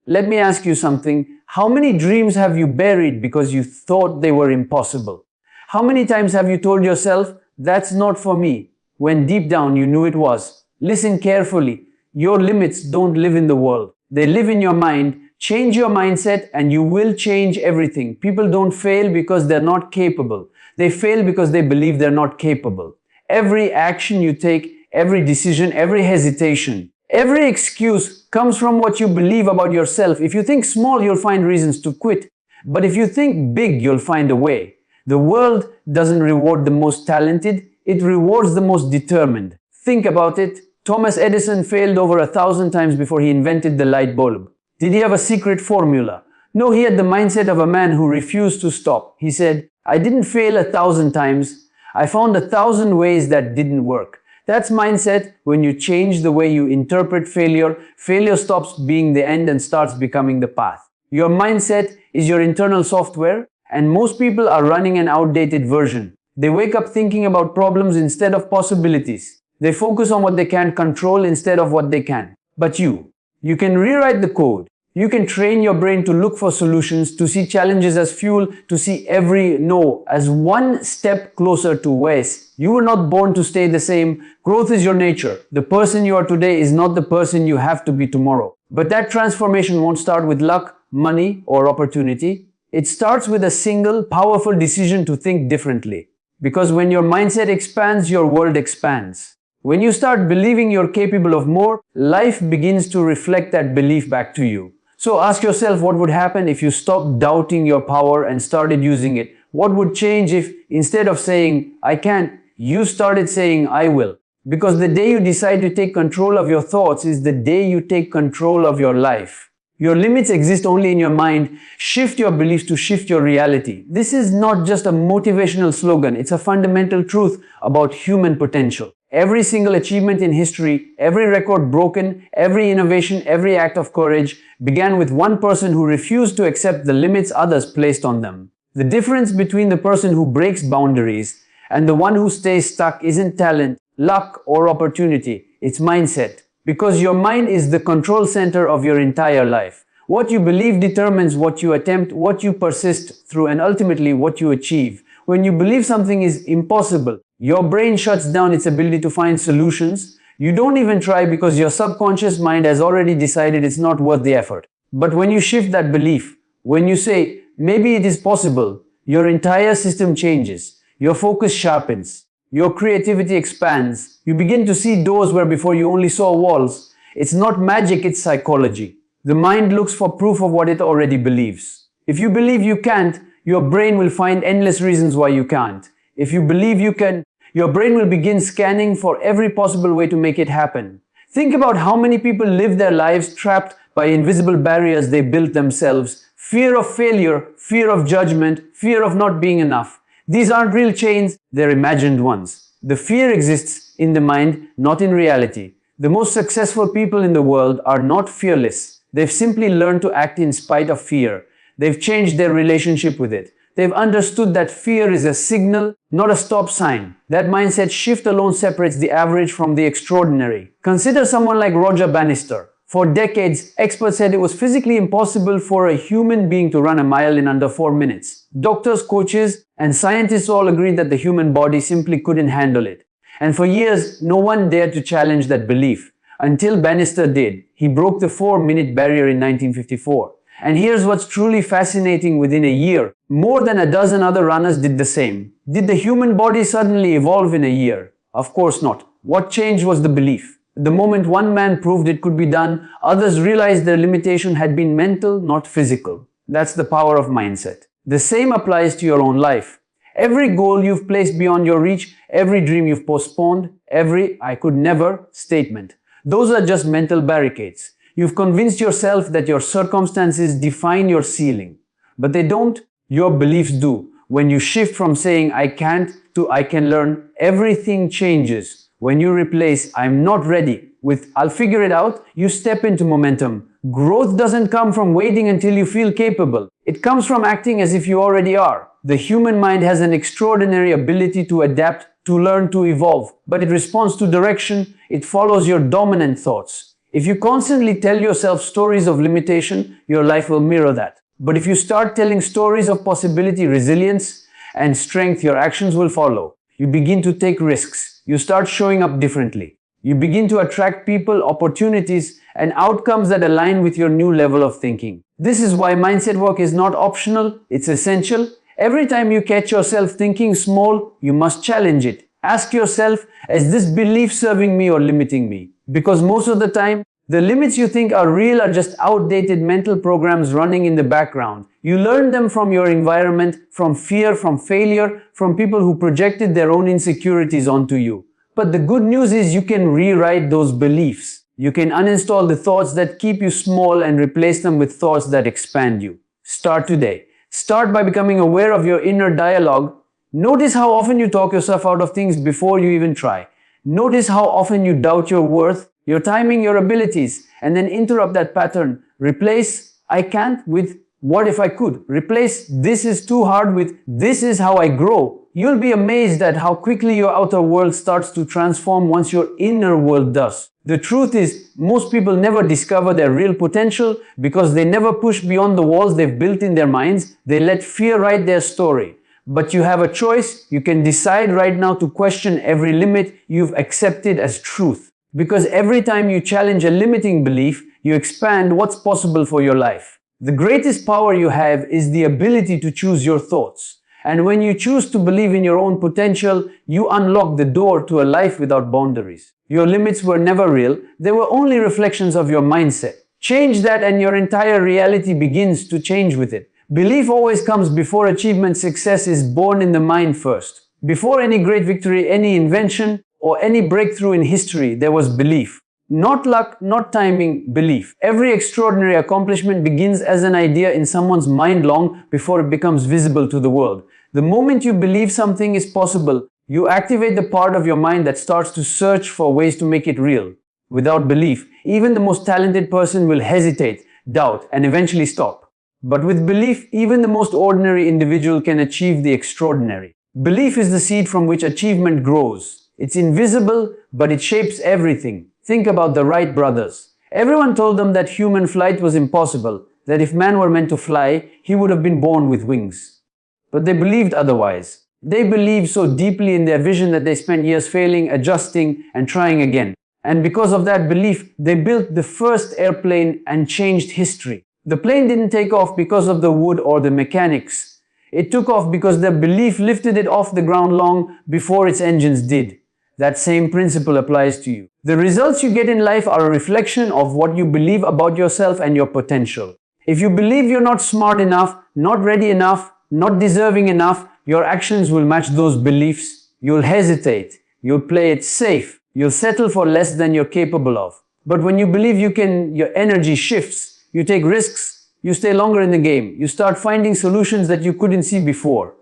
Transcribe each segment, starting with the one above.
Let me ask you something. How many dreams have you buried because you thought they were impossible? How many times have you told yourself, that's not for me, when deep down you knew it was? Listen carefully. Your limits don't live in the world. They live in your mind. Change your mindset and you will change everything. People don't fail because they're not capable. They fail because they believe they're not capable. Every action you take, every decision, every hesitation, every excuse comes from what you believe about yourself. If you think small, you'll find reasons to quit. But if you think big, you'll find a way. The world doesn't reward the most talented, it rewards the most determined. Think about it. Thomas Edison failed over 1,000 times before he invented the light bulb. Did he have a secret formula? No, he had the mindset of a man who refused to stop. He said, I didn't fail 1,000 times. I found 1,000 ways that didn't work. That's mindset. When you change the way you interpret failure, failure stops being the end and starts becoming the path. Your mindset is your internal software, and most people are running an outdated version. They wake up thinking about problems instead of possibilities. They focus on what they can't control instead of what they can. But you can rewrite the code. You can train your brain to look for solutions, to see challenges as fuel, to see every no as one step closer to ways. You were not born to stay the same. Growth is your nature. The person you are today is not the person you have to be tomorrow. But that transformation won't start with luck, money, or opportunity. It starts with a single, powerful decision to think differently. Because when your mindset expands, your world expands. When you start believing you're capable of more, life begins to reflect that belief back to you. So ask yourself what would happen if you stopped doubting your power and started using it. What would change if instead of saying, I can't, you started saying, I will? Because the day you decide to take control of your thoughts is the day you take control of your life. Your limits exist only in your mind. Shift your beliefs to shift your reality. This is not just a motivational slogan. It's a fundamental truth about human potential. Every single achievement in history, every record broken, every innovation, every act of courage began with one person who refused to accept the limits others placed on them. The difference between the person who breaks boundaries and the one who stays stuck isn't talent, luck, or opportunity. It's mindset. Because your mind is the control center of your entire life. What you believe determines what you attempt, what you persist through, and ultimately what you achieve. When you believe something is impossible, your brain shuts down its ability to find solutions. You don't even try because your subconscious mind has already decided it's not worth the effort. But when you shift that belief, when you say, maybe it is possible, your entire system changes. Your focus sharpens. Your creativity expands. You begin to see doors where before you only saw walls. It's not magic, it's psychology. The mind looks for proof of what it already believes. If you believe you can't, your brain will find endless reasons why you can't. If you believe you can, your brain will begin scanning for every possible way to make it happen. Think about how many people live their lives trapped by invisible barriers they built themselves. Fear of failure, fear of judgment, fear of not being enough. These aren't real chains, they're imagined ones. The fear exists in the mind, not in reality. The most successful people in the world are not fearless. They've simply learned to act in spite of fear. They've changed their relationship with it. They've understood that fear is a signal, not a stop sign. That mindset shift alone separates the average from the extraordinary. Consider someone like Roger Bannister. For decades, experts said it was physically impossible for a human being to run a mile in under 4 minutes. Doctors, coaches, and scientists all agreed that the human body simply couldn't handle it. And for years, no one dared to challenge that belief. Until Bannister did. He broke the 4-minute barrier in 1954. And here's what's truly fascinating: within a year, more than a dozen other runners did the same. Did the human body suddenly evolve in a year? Of course not. What changed was the belief. The moment one man proved it could be done, others realized their limitation had been mental, not physical. That's the power of mindset. The same applies to your own life. Every goal you've placed beyond your reach, every dream you've postponed, every "I could never" statement. Those are just mental barricades. You've convinced yourself that your circumstances define your ceiling. But they don't. Your beliefs do. When you shift from saying "I can't" to "I can learn," everything changes. When you replace "I'm not ready" with "I'll figure it out," you step into momentum. Growth doesn't come from waiting until you feel capable. It comes from acting as if you already are. The human mind has an extraordinary ability to adapt, to learn, to evolve. But it responds to direction. It follows your dominant thoughts. If you constantly tell yourself stories of limitation, your life will mirror that. But if you start telling stories of possibility, resilience, and strength, your actions will follow. You begin to take risks. You start showing up differently. You begin to attract people, opportunities, and outcomes that align with your new level of thinking. This is why mindset work is not optional, it's essential. Every time you catch yourself thinking small, you must challenge it. Ask yourself, is this belief serving me or limiting me? Because most of the time, the limits you think are real are just outdated mental programs running in the background. You learn them from your environment, from fear, from failure, from people who projected their own insecurities onto you. But the good news is you can rewrite those beliefs. You can uninstall the thoughts that keep you small and replace them with thoughts that expand you. Start today. Start by becoming aware of your inner dialogue. Notice how often you talk yourself out of things before you even try. Notice how often you doubt your worth, your timing, your abilities, and then interrupt that pattern. Replace "I can't" with "what if I could?" Replace "this is too hard" with "this is how I grow." You'll be amazed at how quickly your outer world starts to transform once your inner world does. The truth is, most people never discover their real potential because they never push beyond the walls they've built in their minds. They let fear write their story. But you have a choice. You can decide right now to question every limit you've accepted as truth. Because every time you challenge a limiting belief, you expand what's possible for your life. The greatest power you have is the ability to choose your thoughts. And when you choose to believe in your own potential, you unlock the door to a life without boundaries. Your limits were never real. They were only reflections of your mindset. Change that and your entire reality begins to change with it. Belief always comes before achievement. Success is born in the mind first. Before any great victory, any invention, or any breakthrough in history, there was belief. Not luck, not timing, belief. Every extraordinary accomplishment begins as an idea in someone's mind long before it becomes visible to the world. The moment you believe something is possible, you activate the part of your mind that starts to search for ways to make it real. Without belief, even the most talented person will hesitate, doubt, and eventually stop. But with belief, even the most ordinary individual can achieve the extraordinary. Belief is the seed from which achievement grows. It's invisible, but it shapes everything. Think about the Wright brothers. Everyone told them that human flight was impossible, that if man were meant to fly, he would have been born with wings. But they believed otherwise. They believed so deeply in their vision that they spent years failing, adjusting, and trying again. And because of that belief, they built the first airplane and changed history. The plane didn't take off because of the wood or the mechanics. It took off because their belief lifted it off the ground long before its engines did. That same principle applies to you. The results you get in life are a reflection of what you believe about yourself and your potential. If you believe you're not smart enough, not ready enough, not deserving enough, your actions will match those beliefs. You'll hesitate. You'll play it safe. You'll settle for less than you're capable of. But when you believe you can, your energy shifts. You take risks. You stay longer in the game. You start finding solutions that you couldn't see before.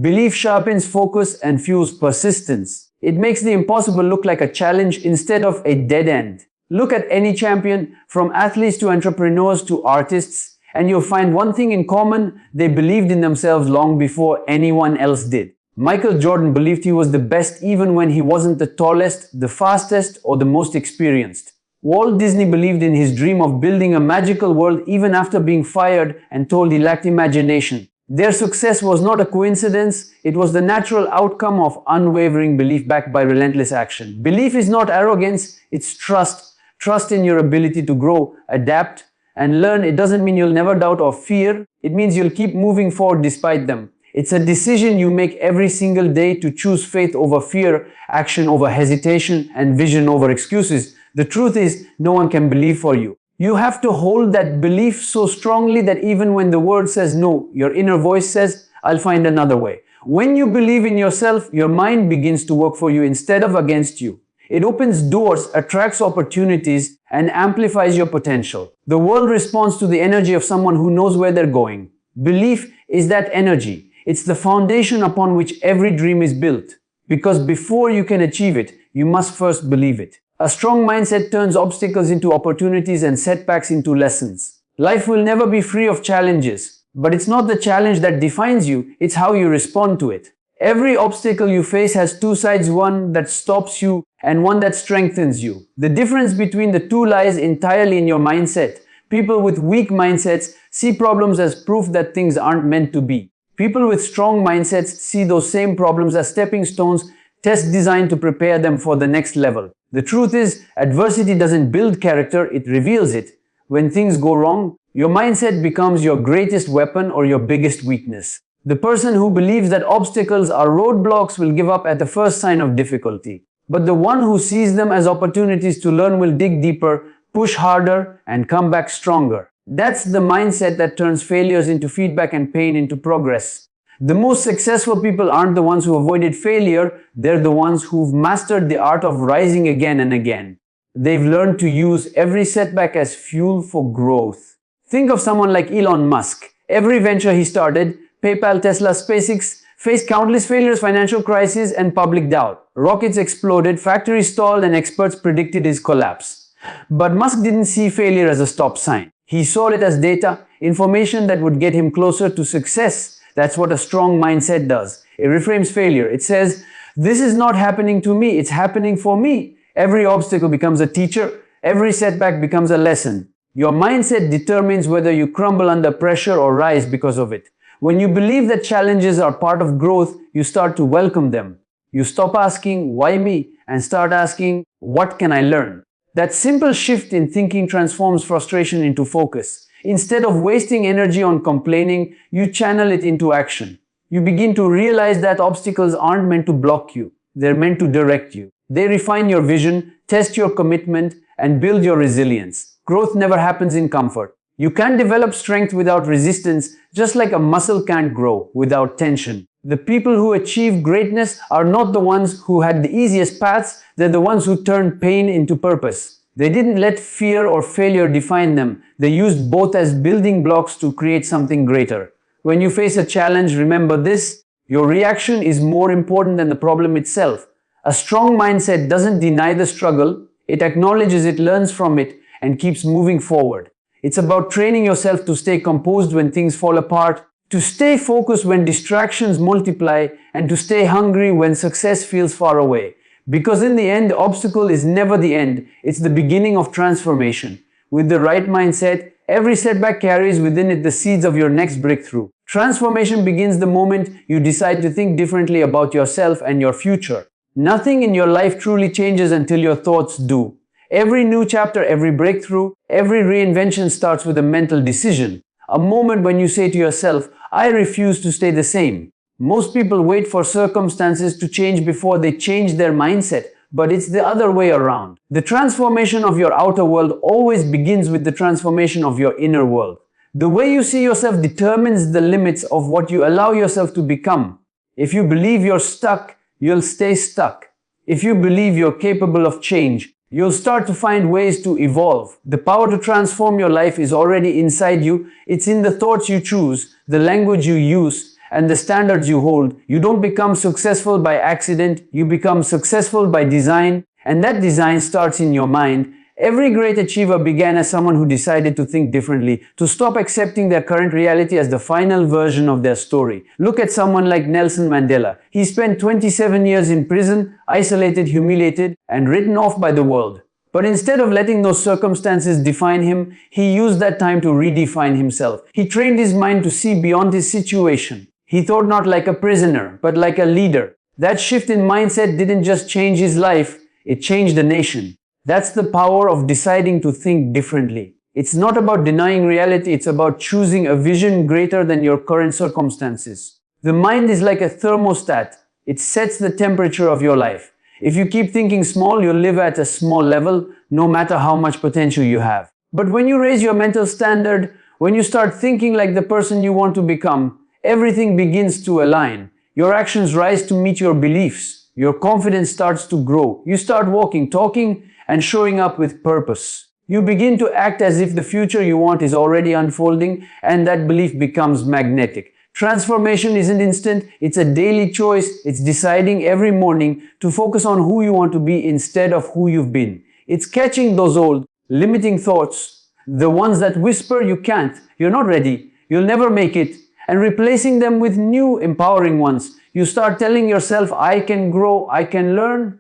Belief sharpens focus and fuels persistence. It makes the impossible look like a challenge instead of a dead end. Look at any champion, from athletes to entrepreneurs to artists, and you'll find one thing in common: they believed in themselves long before anyone else did. Michael Jordan believed he was the best even when he wasn't the tallest, the fastest, or the most experienced. Walt Disney believed in his dream of building a magical world even after being fired and told he lacked imagination. Their success was not a coincidence, it was the natural outcome of unwavering belief backed by relentless action. Belief is not arrogance, it's trust. Trust in your ability to grow, adapt, and learn. It doesn't mean you'll never doubt or fear, it means you'll keep moving forward despite them. It's a decision you make every single day to choose faith over fear, action over hesitation, and vision over excuses. The truth is, no one can believe for you. You have to hold that belief so strongly that even when the world says no, your inner voice says, "I'll find another way." When you believe in yourself, your mind begins to work for you instead of against you. It opens doors, attracts opportunities, and amplifies your potential. The world responds to the energy of someone who knows where they're going. Belief is that energy. It's the foundation upon which every dream is built. Because before you can achieve it, you must first believe it. A strong mindset turns obstacles into opportunities and setbacks into lessons. Life will never be free of challenges, but it's not the challenge that defines you, it's how you respond to it. Every obstacle you face has two sides, one that stops you and one that strengthens you. The difference between the two lies entirely in your mindset. People with weak mindsets see problems as proof that things aren't meant to be. People with strong mindsets see those same problems as stepping stones, tests designed to prepare them for the next level. The truth is, adversity doesn't build character, it reveals it. When things go wrong, your mindset becomes your greatest weapon or your biggest weakness. The person who believes that obstacles are roadblocks will give up at the first sign of difficulty. But the one who sees them as opportunities to learn will dig deeper, push harder, and come back stronger. That's the mindset that turns failures into feedback and pain into progress. The most successful people aren't the ones who avoided failure, they're the ones who've mastered the art of rising again and again. They've learned to use every setback as fuel for growth. Think of someone like Elon Musk. Every venture he started, PayPal, Tesla, SpaceX, faced countless failures, financial crises, and public doubt. Rockets exploded, factories stalled, and experts predicted his collapse. But Musk didn't see failure as a stop sign. He saw it as data, information that would get him closer to success. That's what a strong mindset does. It reframes failure. It says, this is not happening to me, it's happening for me. Every obstacle becomes a teacher. Every setback becomes a lesson. Your mindset determines whether you crumble under pressure or rise because of it. When you believe that challenges are part of growth, you start to welcome them. You stop asking, why me? And start asking, what can I learn? That simple shift in thinking transforms frustration into focus. Instead of wasting energy on complaining, you channel it into action. You begin to realize that obstacles aren't meant to block you. They're meant to direct you. They refine your vision, test your commitment, and build your resilience. Growth never happens in comfort. You can't develop strength without resistance, just like a muscle can't grow without tension. The people who achieve greatness are not the ones who had the easiest paths, they're the ones who turned pain into purpose. They didn't let fear or failure define them. They used both as building blocks to create something greater. When you face a challenge, remember this: your reaction is more important than the problem itself. A strong mindset doesn't deny the struggle, it acknowledges it, learns from it, and keeps moving forward. It's about training yourself to stay composed when things fall apart, to stay focused when distractions multiply, and to stay hungry when success feels far away. Because in the end, the obstacle is never the end, it's the beginning of transformation. With the right mindset, every setback carries within it the seeds of your next breakthrough. Transformation begins the moment you decide to think differently about yourself and your future. Nothing in your life truly changes until your thoughts do. Every new chapter, every breakthrough, every reinvention starts with a mental decision. A moment when you say to yourself, I refuse to stay the same. Most people wait for circumstances to change before they change their mindset, but it's the other way around. The transformation of your outer world always begins with the transformation of your inner world. The way you see yourself determines the limits of what you allow yourself to become. If you believe you're stuck, you'll stay stuck. If you believe you're capable of change, you'll start to find ways to evolve. The power to transform your life is already inside you. It's in the thoughts you choose, the language you use, and the standards you hold. You don't become successful by accident, you become successful by design, and that design starts in your mind. Every great achiever began as someone who decided to think differently, to stop accepting their current reality as the final version of their story. Look at someone like Nelson Mandela. He spent 27 years in prison, isolated, humiliated, and written off by the world. But instead of letting those circumstances define him, he used that time to redefine himself. He trained his mind to see beyond his situation. He thought not like a prisoner, but like a leader. That shift in mindset didn't just change his life, it changed the nation. That's the power of deciding to think differently. It's not about denying reality, it's about choosing a vision greater than your current circumstances. The mind is like a thermostat. It sets the temperature of your life. If you keep thinking small, you'll live at a small level, no matter how much potential you have. But when you raise your mental standard, when you start thinking like the person you want to become, everything begins to align. Your actions rise to meet your beliefs. Your confidence starts to grow. You start walking, talking, and showing up with purpose. You begin to act as if the future you want is already unfolding, and that belief becomes magnetic. Transformation isn't instant, it's a daily choice. It's deciding every morning to focus on who you want to be instead of who you've been. It's catching those old, limiting thoughts, the ones that whisper you can't, you're not ready, you'll never make it, and replacing them with new empowering ones. You start telling yourself, I can grow, I can learn,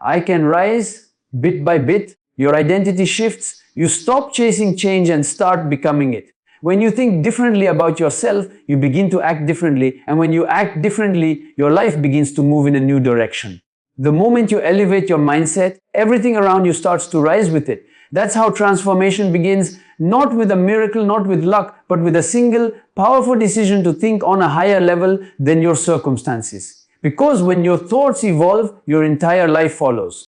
I can rise bit by bit. Your identity shifts. You stop chasing change and start becoming it. When you think differently about yourself, you begin to act differently. And when you act differently, your life begins to move in a new direction. The moment you elevate your mindset, everything around you starts to rise with it. That's how transformation begins, not with a miracle, not with luck, but with a single, powerful decision to think on a higher level than your circumstances. Because when your thoughts evolve, your entire life follows.